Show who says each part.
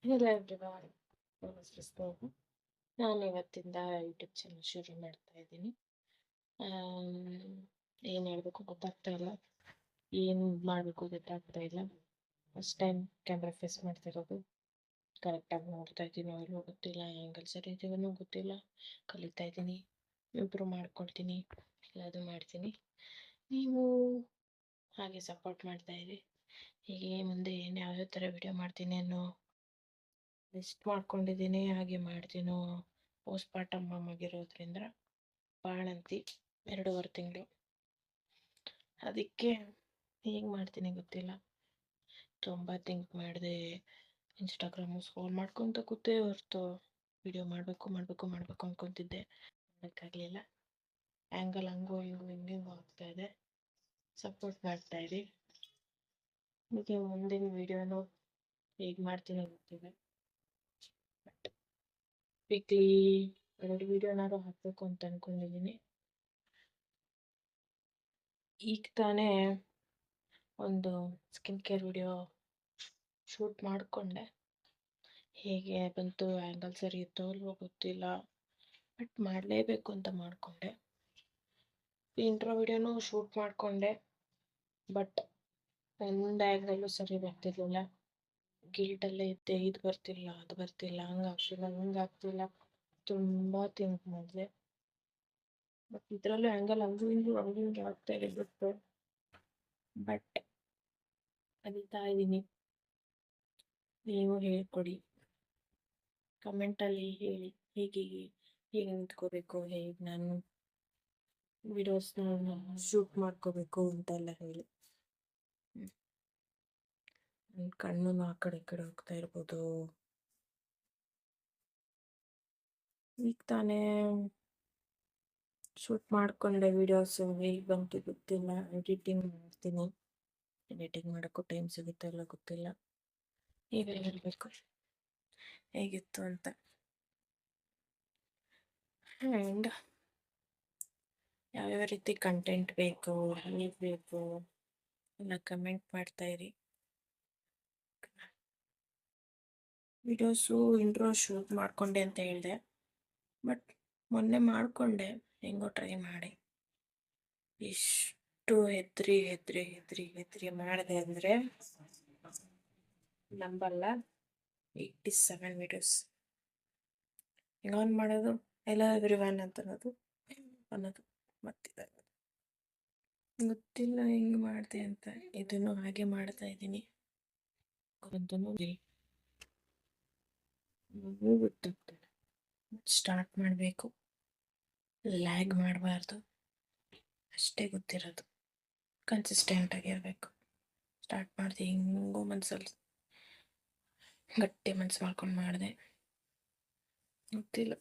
Speaker 1: ಇಲ್ಲ ಎವ್ರಿವನ್, ನಮಸ್ಕಾರ. ನಾನು ಇವತ್ತಿಂದ ಯೂಟ್ಯೂಬ್ ಚಾನಲ್ ಶುರು ಮಾಡ್ತಾ ಇದ್ದೀನಿ. ಏನು ಹೇಳಬೇಕು ಗೊತ್ತಾಗ್ತಾ ಇಲ್ಲ, ಏನು ಮಾಡಬೇಕು ಗೊತ್ತಾಗ್ತಾ ಇಲ್ಲ. ಫಸ್ಟ್ ಟೈಮ್ ಕ್ಯಾಮ್ರಾ ಫೇಸ್ ಮಾಡ್ತಿರೋದು. ಕರೆಕ್ಟಾಗಿ ನೋಡ್ತಾ ಇದ್ದೀನೋ ಇಲ್ಲವೋ ಗೊತ್ತಿಲ್ಲ, ಆ್ಯಂಗಲ್ ಸರಿ ಇದೆಯೋ ಗೊತ್ತಿಲ್ಲ. ಕಲಿತಾ ಇದ್ದೀನಿ, ಇಂಪ್ರೂವ್ ಮಾಡ್ಕೊಳ್ತೀನಿ, ಎಲ್ಲದು ಮಾಡ್ತೀನಿ. ನೀವು ಹಾಗೆ ಸಪೋರ್ಟ್ ಮಾಡ್ತಾ ಇರಿ. ಹೀಗೆ ಮುಂದೆ ಏನು ಯಾವ್ಯಾವ ಥರ ವಿಡಿಯೋ ಮಾಡ್ತೀನಿ ಅನ್ನೋ ಲಿಸ್ಟ್ ಮಾಡ್ಕೊಂಡಿದ್ದೀನಿ. ಹಾಗೆ ಮಾಡ್ತೀನೋ. ಪೋಸ್ಟ್ ಪಾರ್ಟಮ್ ಮಮ್ ಆಗಿರೋದ್ರಿಂದ ಬಾಣಂತಿ 2.5 ತಿಂಗಳು, ಅದಕ್ಕೆ ಹೇಗೆ ಮಾಡ್ತೀನಿ ಗೊತ್ತಿಲ್ಲ. ತುಂಬ ಥಿಂಕ್ ಮಾಡಿದೆ. ಇನ್ಸ್ಟಾಗ್ರಾಮು ಸ್ಕ್ರೋಲ್ ಮಾಡ್ಕೊತ ಕೂತೇ ಹೊರ್ತು ವಿಡಿಯೋ ಮಾಡಬೇಕು ಅಂದ್ಕೊತಿದ್ದೆ. ಮಾಡೋಕ್ಕಾಗಲಿಲ್ಲ. ಆ್ಯಂಗಲ್ ಹಂಗೋ ಹಿಂಗೋ ಆಗ್ತಾ ಇದೆ. ಸಪೋರ್ಟ್ ಮಾಡ್ತಾ ಇರಿ. ಹೀಗೆ ಮುಂದಿನ ವಿಡಿಯೋನು ಹೇಗೆ ಮಾಡ್ತೀನಿ ಗೊತ್ತಿದೆ. ಬಟ್ ವೀಕ್ಲಿ 2 ವಿಡಿಯೋನಾದ್ರು ಹಾಕಬೇಕು ಅಂತ ಅಂದ್ಕೊಂಡಿದ್ದೀನಿ. ಈಗ ತಾನೇ ಒಂದು ಸ್ಕಿನ್ ಕೇರ್ ವಿಡಿಯೋ ಶೂಟ್ ಮಾಡಿಕೊಂಡೆ. ಹೇಗೆ ಬಂತು, ಆ್ಯಂಗಲ್ ಸರಿ ಇತ್ತೋ ಅಲ್ವೋ ಗೊತ್ತಿಲ್ಲ, ಬಟ್ ಮಾಡಲೇಬೇಕು ಅಂತ ಮಾಡಿಕೊಂಡೆ. ಇಂಟ್ರೋ ವಿಡಿಯೋನೂ ಶೂಟ್ ಮಾಡಿಕೊಂಡೆ, ಬಟ್ ಒಂದು ಆ್ಯಂಗಲ್ಲೂ ಸರಿ ಬರ್ತಿರ್ಲಿಲ್ಲ. ಗಿಲ್ಟಲ್ಲೇ ಇದ್ದೆ, ಇದು ಬರ್ತಿಲ್ಲ, ಅದು ಬರ್ತಿಲ್ಲ, ಹಂಗಾಗ್ತಿಲ್ಲ. ತುಂಬ ಥಿಂಕ್ ಮಾಡಿದೆ. ಬಟ್ ಇದರಲ್ಲೂ ಆ್ಯಂಗಲ್ ಹಂಗೂ ಹಿಂಗೂ ಆಗ್ತಾ ಇದೆ ಬಿಟ್ಟು, ಬಟ್ ಕಲಿತಾ ಇದ್ದೀನಿ. ನೀವು ಹೇಳ್ಕೊಡಿ, ಕಮೆಂಟಲ್ಲಿ ಹೇಳಿ ಹೇಗೆ ನಿಂತ್ಕೋಬೇಕು, ಹೇಗೆ ನಾನು ವಿಡಿಯೋಸ್ನ ಶೂಟ್ ಮಾಡ್ಕೋಬೇಕು ಅಂತೆಲ್ಲ ಹೇಳಿ. ನನ್ನ ಕಣ್ಣು ಆ ಕಡೆ ಈ ಕಡೆ ಹೋಗ್ತಾ ಇರ್ಬೋದು. ಈಗ ತಾನೇ ಶೂಟ್ ಮಾಡಿಕೊಂಡೆ ವಿಡಿಯೋಸು, ಹೇಗೆ ಬಂತು ಗೊತ್ತಿಲ್ಲ. ಎಡಿಟಿಂಗ್ ಮಾಡ್ತೀನಿ, ಎಡಿಟಿಂಗ್ ಮಾಡೋಕ್ಕೂ ಟೈಮ್ ಸಿಗುತ್ತಾ ಇಲ್ಲ ಗೊತ್ತಿಲ್ಲ. ನೀವೇ ಹೇಳಬೇಕು ಹೇಗಿತ್ತು ಅಂತ. ಆ್ಯಂಡ್ ಯಾವ್ಯಾವ ರೀತಿ ಕಂಟೆಂಟ್ ಬೇಕು, ಹೇಗೆ ಬೇಕು ಎಲ್ಲ ಕಮೆಂಟ್ ಮಾಡ್ತಾಯಿರಿ. ವಿಡಿಯೋಸು ಇಂಟ್ರೋ ಶೂಟ್ ಮಾಡಿಕೊಂಡೆ ಅಂತ ಹೇಳಿದೆ, ಬಟ್ ಮೊನ್ನೆ ಮಾಡಿಕೊಂಡೆ, ಹೆಂಗೋ ಟ್ರೈ ಮಾಡಿ. ಇಷ್ಟು ಹೆದ್ರಿ ಮಾಡಿದೆ ಅಂದರೆ ನಂಬಲ್ಲ. 87 ವಿಡಿಯೋಸ್ ಹೆಂಗೆ ಆನ್ ಮಾಡೋದು, ಎಲ್ಲ ಎವ್ರಿವನ್ ಅಂತ ಅನ್ನೋದು ಮತ್ತಿದಾಗೋದು ಗೊತ್ತಿಲ್ಲ ಹೆಂಗೆ ಮಾಡಿದೆ ಅಂತ. ಇದನ್ನು ಹಾಗೆ ಮಾಡ್ತಾ ಇದ್ದೀನಿ ಅಂತನೂ ಗೊತ್ತಾಗ್ತದೆ. ಸ್ಟಾರ್ಟ್ ಮಾಡಬೇಕು, ಲ್ಯಾಗ್ ಮಾಡಬಾರ್ದು, ಅಷ್ಟೇ ಗೊತ್ತಿರೋದು. ಕನ್ಸಿಸ್ಟೆಂಟ್ ಆಗಿರಬೇಕು. ಸ್ಟಾರ್ಟ್ ಮಾಡಿದೆ, ಹಿಂಗೂ ಮನಸ್ಸಲ್ಲಿ ಗಟ್ಟಿ ಮನಸ್ಸು ಮಾಡ್ಕೊಂಡು ಮಾಡಿದೆ, ಗೊತ್ತಿಲ್ಲ.